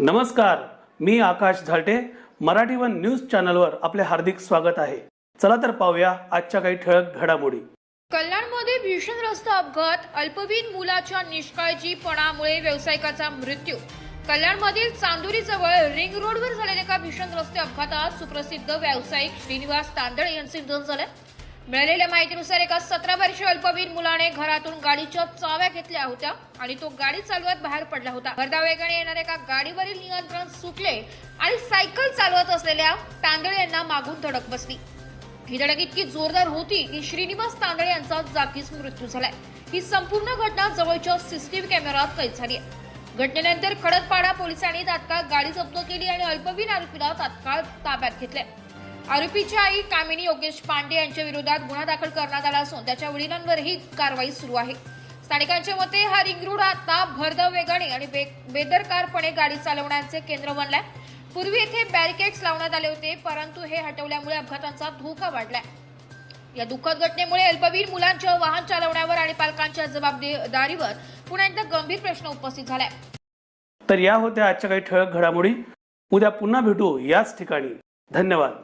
नमस्कार, मी आकाश झालटे. Marathi one news चॅनलवर आपले हार्दिक स्वागत आहे. चला तर पाहूया आजच्या काही ठळक घडामोडी. कल्याणमध्ये भीषण रस्ता अपघात, अल्पवयीन मुलाच्या निष्काळजीपणामुळे व्यावसायिकाचा मृत्यू. कल्याणमधील चांदोरी जवळ रिंग रोडवर झालेल्या एका भीषण रस्ते अपघातात सुप्रसिद्ध व्यावसायिक श्रीनिवास तांदळे यांचे निधन झाले. मिळालेल्या माहितीनुसार एका 17 वर्षीय अल्पवयीन मुलाने घरातून गाडीच्या चाव्या घेतल्या होत्या आणि तो गाडी चालवत बाहेर पडला होता. भरधाव वेगाने येणाऱ्या एका गाडीवरील नियंत्रण सुटले आणि सायकल चालवत असलेल्या तांदळे यांना मागून धडक बसली. ही धडक इतकी जोरदार होती की श्रीनिवास तांदळे यांचा जागीच मृत्यू झालाय. ही संपूर्ण घटना जवळच्या सीसीटीव्ही कॅमेऱ्यात कैद झाली आहे. घटनेनंतर खडकपाडा पोलिसांनी तात्काळ गाडी जप्त केली आणि अल्पवयीन आरोपीला तात्काळ ताब्यात घेतले. आरोपीची आई कामिनी योगेश पांडे यांच्या विरोधात गुन्हा दाखल करण्यात आला असून त्याच्या वडिलांवरही कारवाई सुरू आहे. स्थानिकांच्या मते हा रिंग रोड आता भरधाव वेगाने आणि बेदरकारपणे गाडी चालवण्याचे केंद्र बनलाय. पूर्वी येथे बॅरिकेड्स लावण्यात आले होते, परंतु हे हटवल्यामुळे अपघातांचा धोका वाढलाय. या दुःखद घटनेमुळे अल्पवयीन मुलांच्या वाहन चालवण्यावर आणि पालकांच्या जबाबदारीवर पुन्हा एकदा गंभीर प्रश्न उपस्थित झालाय. तर या होत्या आजच्या काही ठळक घडामोडी. उद्या पुन्हा भेटू याच ठिकाणी. धन्यवाद.